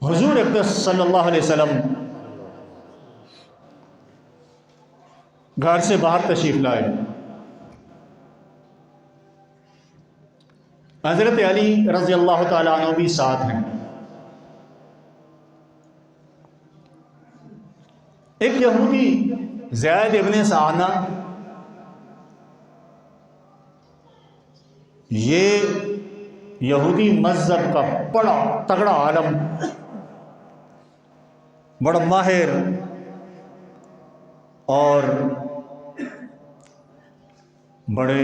حضور اقدس صلی اللہ علیہ وسلم گھر سے باہر تشریف لائے. حضرت علی رضی اللہ تعالیٰ عنہ بھی ساتھ ہیں. ایک یہودی زید ابن سعانہ، یہ یہودی مذہب کا بڑا تگڑا عالم، بڑا ماہر اور بڑے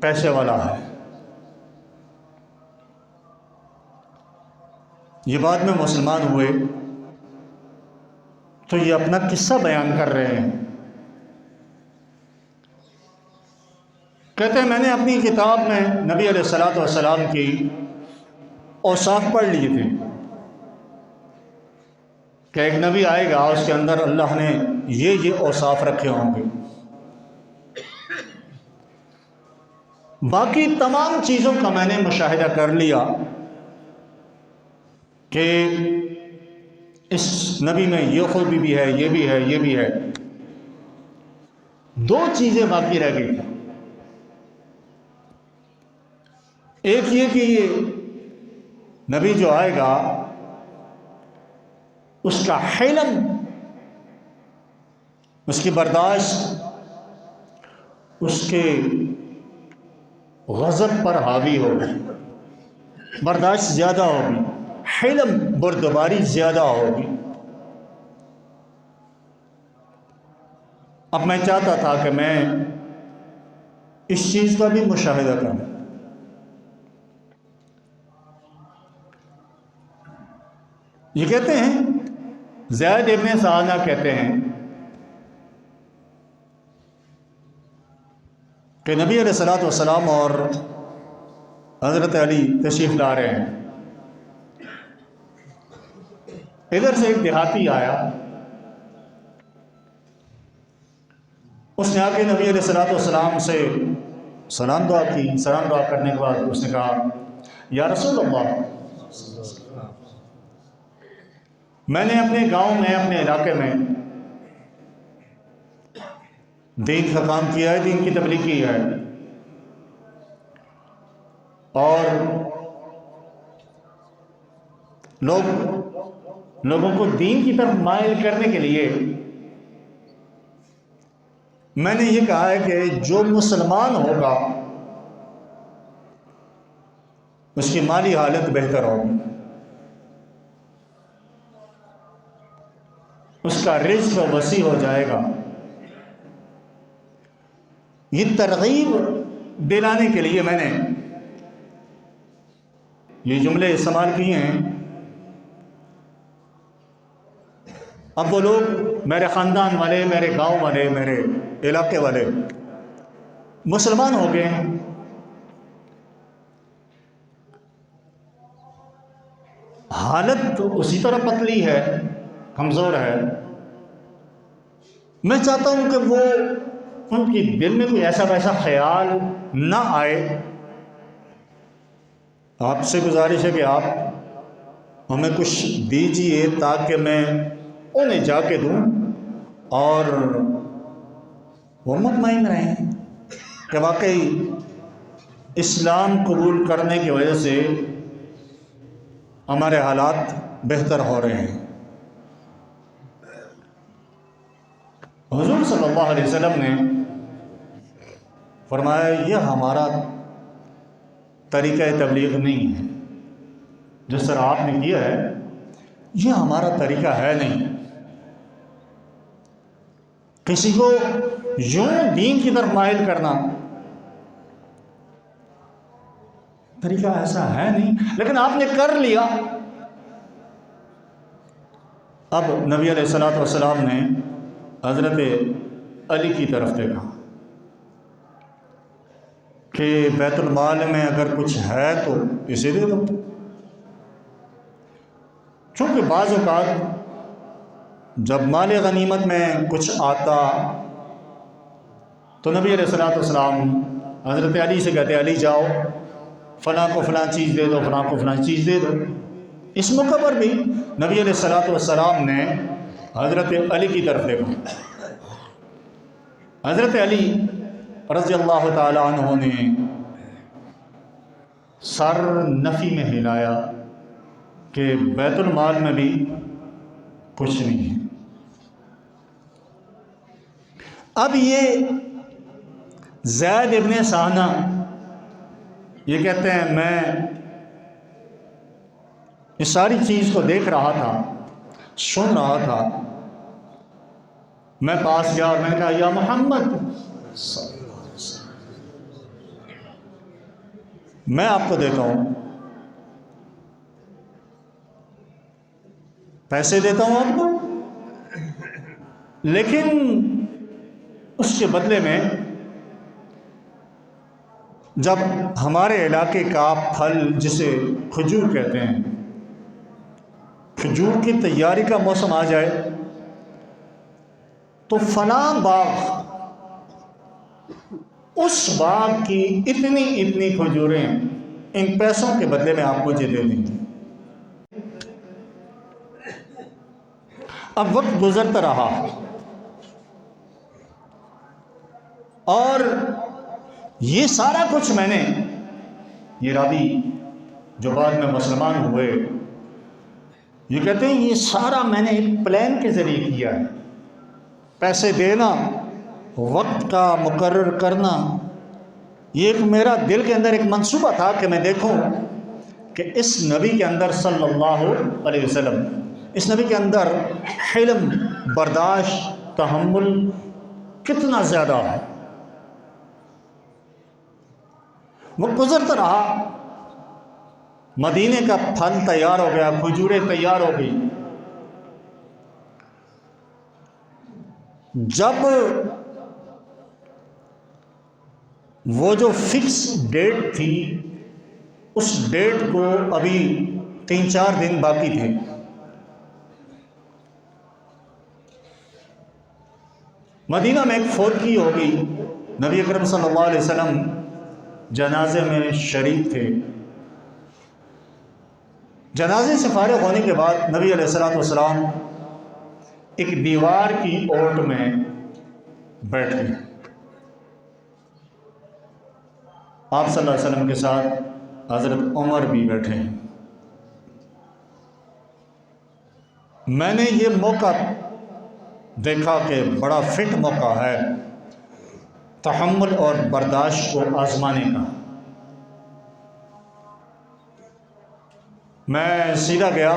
پیسے والا ہے. یہ بعد میں مسلمان ہوئے تو یہ اپنا قصہ بیان کر رہے ہیں. کہتے ہیں میں نے اپنی کتاب میں نبی علیہ الصلوۃ والسلام کی اوصاف پڑھ لیے تھے کہ ایک نبی آئے گا، اس کے اندر اللہ نے یہ اوصاف رکھے ہوں گے. باقی تمام چیزوں کا میں نے مشاہدہ کر لیا کہ اس نبی میں یہ خوبی بھی ہے، یہ بھی ہے، یہ بھی ہے. دو چیزیں باقی رہ گئی تھیں. ایک یہ کہ یہ نبی جو آئے گا اس کا حلم، اس کی برداشت اس کے غضب پر حاوی ہوگی، برداشت زیادہ ہوگی، حلم بردباری زیادہ ہوگی. اب میں چاہتا تھا کہ میں اس چیز کا بھی مشاہدہ کروں. یہ کہتے ہیں، زید ابن سعانہ کہتے ہیں کہ نبی علیہ الصلوۃ والسلام اور حضرت علی تشریف لا رہے ہیں. ادھر سے ایک دیہاتی آیا، اس نے آ کے نبی علیہ الصلوۃ والسلام سے سلام دعا کی. سلام دعا کرنے کے بعد اس نے کہا، یا رسول اللہ، میں نے اپنے گاؤں میں، اپنے علاقے میں دین کا کام کیا ہے، دین کی تبلیغ کی ہے، اور لوگوں کو دین کی طرف مائل کرنے کے لیے میں نے یہ کہا ہے کہ جو مسلمان ہوگا اس کی مالی حالت بہتر ہوگی، اس کا رزق وسیع ہو جائے گا. یہ ترغیب دلانے کے لیے میں نے یہ جملے استعمال کیے ہیں. اب وہ لوگ، میرے خاندان والے، میرے گاؤں والے، میرے علاقے والے مسلمان ہو گئے ہیں، حالت تو اسی طرح پتلی ہے، کمزور ہے. میں چاہتا ہوں کہ وہ ان کی دل میں کوئی ایسا ویسا خیال نہ آئے. آپ سے گزارش ہے کہ آپ ہمیں کچھ دیجیے تاکہ میں انہیں جا کے دوں اور وہ مطمئن رہیں کہ واقعی اسلام قبول کرنے کی وجہ سے ہمارے حالات بہتر ہو رہے ہیں. حضور صلی اللہ علیہ وسلم نے فرمایا، یہ ہمارا طریقہ تبلیغ نہیں ہے، جس طرح آپ نے کیا ہے یہ ہمارا طریقہ ہے نہیں. کسی کو یوں دین کی طرف مائل کرنا طریقہ ایسا ہے نہیں، لیکن آپ نے کر لیا. اب نبی علیہ الصلوۃ والسلام نے حضرت علی کی طرف دیکھا کہ بیت المال میں اگر کچھ ہے تو اسے دے دو. چونکہ بعض اوقات جب مال غنیمت میں کچھ آتا تو نبی علیہ الصلوۃ والسلام حضرت علی سے کہتے، علی جاؤ فلاں کو فلاں چیز دے دو، فلاں کو فلاں چیز دے دو. اس موقع پر بھی نبی علیہ الصلوۃ والسلام نے حضرت علی کی طرف دیکھا. حضرت علی رضی اللہ تعالی عنہ نے سر نفی میں ہلایا کہ بیت المال میں بھی کچھ نہیں ہے. اب یہ زید ابن سہنہ یہ کہتے ہیں میں اس ساری چیز کو دیکھ رہا تھا، سن رہا تھا. میں پاس گیا اور میں نے کہا یا محمد میں آپ کو دیتا ہوں، پیسے دیتا ہوں آپ کو، لیکن اس کے بدلے میں جب ہمارے علاقے کا پھل جسے کھجور کہتے ہیں، کھجور کی تیاری کا موسم آ جائے تو فلاں باغ، اس باغ کی اتنی کھجوریں ان پیسوں کے بدلے میں آپ مجھے دے دیں. اب وقت گزرتا رہا اور یہ سارا کچھ میں نے، یہ راوی جو بعد میں مسلمان ہوئے یہ کہتے ہیں یہ سارا میں نے ایک پلان کے ذریعے کیا ہے. پیسے دینا، وقت کا مقرر کرنا، یہ ایک میرا دل کے اندر ایک منصوبہ تھا کہ میں دیکھوں کہ اس نبی کے اندر صلی اللہ علیہ وسلم، اس نبی کے اندر حلم، برداشت، تحمل کتنا زیادہ ہے. وہ گزرتا رہا، مدینے کا پھل تیار ہو گیا، کھجوریں تیار ہو گئی. جب وہ جو فکس ڈیٹ تھی، اس ڈیٹ کو ابھی 3-4 دن باقی تھے، مدینہ میں ایک فوتگی ہو گئی. نبی اکرم صلی اللہ علیہ وسلم جنازے میں شریک تھے. جنازے سے فارغ ہونے کے بعد نبی علیہ الصلوۃ والسلام ایک دیوار کی اوٹ میں بیٹھ گئے. آپ صلی اللہ علیہ وسلم کے ساتھ حضرت عمر بھی بیٹھے ہیں. میں نے یہ موقع دیکھا کہ بڑا فٹ موقع ہے تحمل اور برداشت کو آزمانے کا. میں سیدھا گیا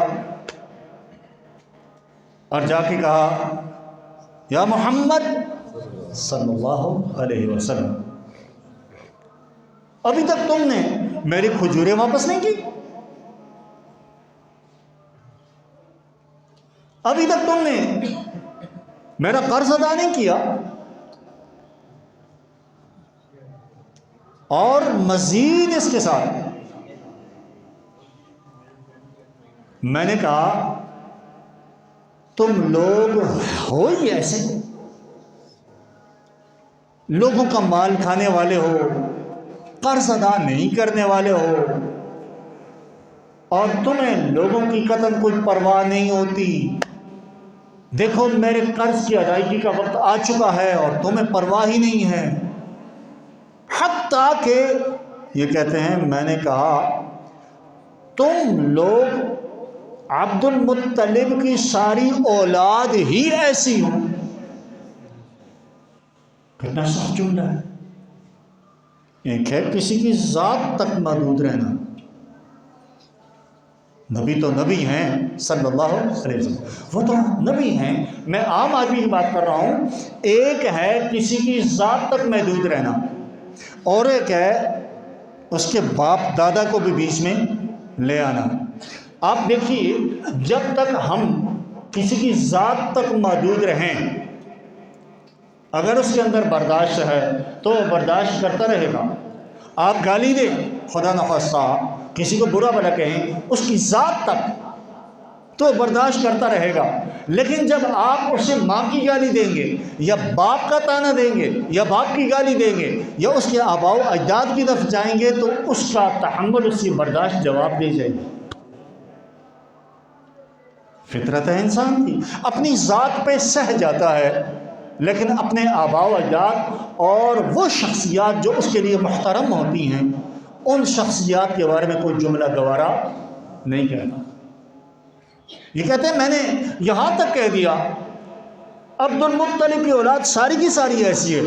اور جا کے کہا یا محمد صلی اللہ علیہ وسلم، ابھی تک تم نے میری کھجوریں واپس نہیں کی، ابھی تک تم نے میرا قرض ادا نہیں کیا، اور مزید اس کے ساتھ میں نے کہا تم لوگ ہو ہی ایسے، لوگوں کا مال کھانے والے ہو، قرض ادا نہیں کرنے والے ہو، اور تمہیں لوگوں کی قتل کوئی پرواہ نہیں ہوتی. دیکھو میرے قرض کی ادائیگی کا وقت آ چکا ہے اور تمہیں پرواہ ہی نہیں ہے. حتیٰ کہ یہ کہتے ہیں میں نے کہا تم لوگ عبد المطلب کی ساری اولاد ہی ایسی ہو. کتنا سخت جملہ ہے. ایک ہے کسی کی ذات تک محدود رہنا، نبی تو نبی ہیں صلی اللہ علیہ وسلم، وہ تو نبی ہیں، میں عام آدمی کی بات کر رہا ہوں. ایک ہے کسی کی ذات تک محدود رہنا، اور ایک ہے اس کے باپ دادا کو بھی بیچ میں لے آنا. آپ دیکھیے جب تک ہم کسی کی ذات تک محدود رہیں، اگر اس کے اندر برداشت ہے تو وہ برداشت کرتا رہے گا. آپ گالی دیں، خدا نخواستہ کسی کو برا بھلا کہیں، اس کی ذات تک تو برداشت کرتا رہے گا. لیکن جب آپ اسے ماں کی گالی دیں گے یا باپ کا طعنہ دیں گے یا باپ کی گالی دیں گے یا اس کے آباء و اجداد کی طرف جائیں گے تو اس کا تحمل، اس کی برداشت جواب دے جائے گی. فطرت انسان کی، اپنی ذات پہ سہ جاتا ہے، لیکن اپنے آباء و اجداد اور وہ شخصیات جو اس کے لیے محترم ہوتی ہیں، ان شخصیات کے بارے میں کوئی جملہ گوارا نہیں کہتا۔ یہ کہتے ہیں میں نے یہاں تک کہہ دیا عبد المطلب کی اولاد ساری کی ساری ایسی ہے،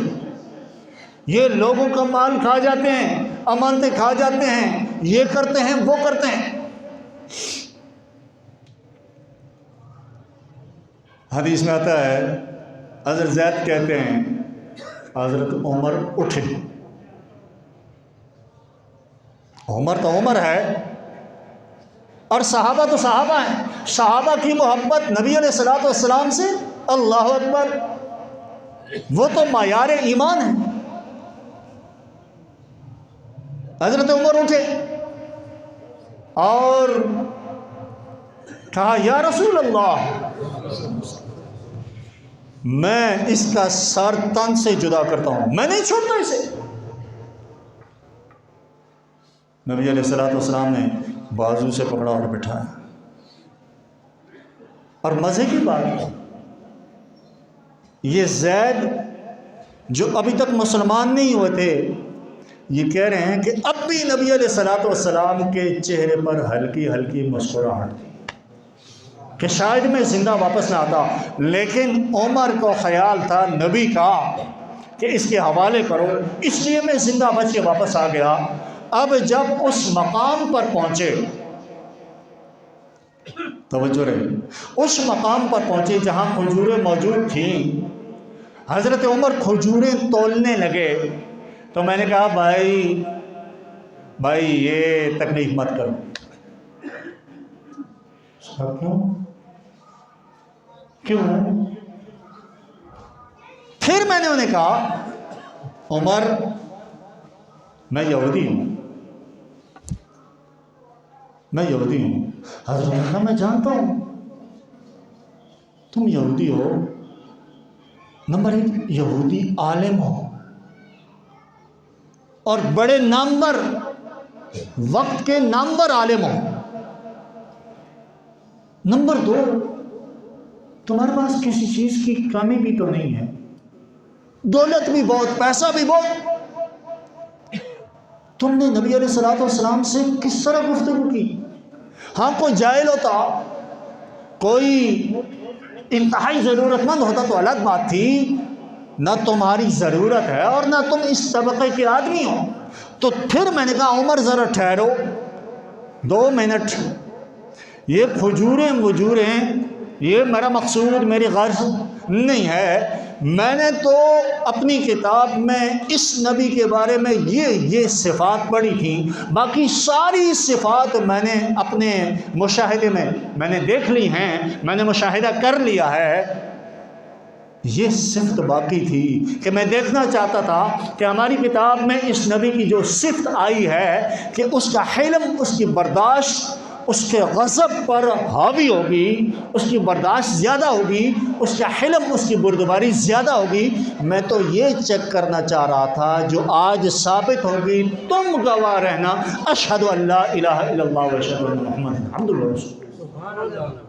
یہ لوگوں کا مال کھا جاتے ہیں، امانتیں کھا جاتے ہیں، یہ کرتے ہیں وہ کرتے ہیں۔ حدیث میں آتا ہے حضرت زید کہتے ہیں حضرت عمر اٹھے، عمر تو عمر ہے اور صحابہ تو صحابہ ہیں، صحابہ کی محبت نبی علیہ الصلوۃ والسلام سے، اللہ اکبر، وہ تو معیار ایمان ہے۔ حضرت عمر اٹھے اور کہا یا رسول اللہ، میں اس کا سر تن سے جدا کرتا ہوں، میں نہیں چھوڑتا اسے۔ نبی علیہ الصلوۃ والسلام نے بازو سے پکڑا اور بٹھایا۔ اور مزے کی بات، یہ زید جو ابھی تک مسلمان نہیں ہوئے تھے، یہ کہہ رہے ہیں کہ اب بھی نبی علیہ الصلوۃ والسلام کے چہرے پر ہلکی ہلکی مسکراہٹ تھی کہ شاید میں زندہ واپس نہ آتا، لیکن عمر کو خیال تھا نبی کا کہ اس کے حوالے کرو، اس لیے میں زندہ بچ کے واپس آ گیا۔ اب جب اس مقام پر پہنچے، توجہ رہے، اس مقام پر پہنچے جہاں کھجوریں موجود تھیں، حضرت عمر کھجوریں تولنے لگے، تو میں نے کہا بھائی یہ تکلیف مت کرو۔ کیوں؟ پھر میں نے انہیں کہا عمر میں یہودی ہوں، میں یہودی ہوں۔ حضرت نے کہا میں جانتا ہوں تم یہودی ہو، نمبر ایک یہودی عالم ہو اور بڑے نامور، وقت کے نامور عالم ہو۔ نمبر دو، تمہارے پاس کسی چیز کی کمی بھی تو نہیں ہے، دولت بھی بہت، پیسہ بھی بہت، تم نے نبی علیہ الصلوۃ والسلام سے کس طرح گفتگو کی؟ ہاں کوئی جاہل ہوتا، کوئی انتہائی ضرورت مند ہوتا تو الگ بات تھی، نہ تمہاری ضرورت ہے اور نہ تم اس طبقے کے آدمی ہو۔ تو پھر میں نے کہا عمر ذرا ٹھہرو 2 منٹ، یہ کھجوریں وجوریں یہ میرا مقصود، میری غرض نہیں ہے، میں نے تو اپنی کتاب میں اس نبی کے بارے میں یہ صفات پڑھی تھیں، باقی ساری صفات میں نے اپنے مشاہدے میں نے دیکھ لی ہیں، میں نے مشاہدہ کر لیا ہے۔ یہ صفت باقی تھی کہ میں دیکھنا چاہتا تھا کہ ہماری کتاب میں اس نبی کی جو صفت آئی ہے کہ اس کا حلم، اس کی برداشت اس کے غضب پر حاوی ہوگی، اس کی برداشت زیادہ ہوگی، اس کا حلم، اس کی بردباری زیادہ ہوگی۔ میں تو یہ چیک کرنا چاہ رہا تھا جو آج ثابت ہوگی، تم گواہ رہنا، اشہد ان لا الہ الا اللہ و اشہد ان محمد عبدہ ورسولہ۔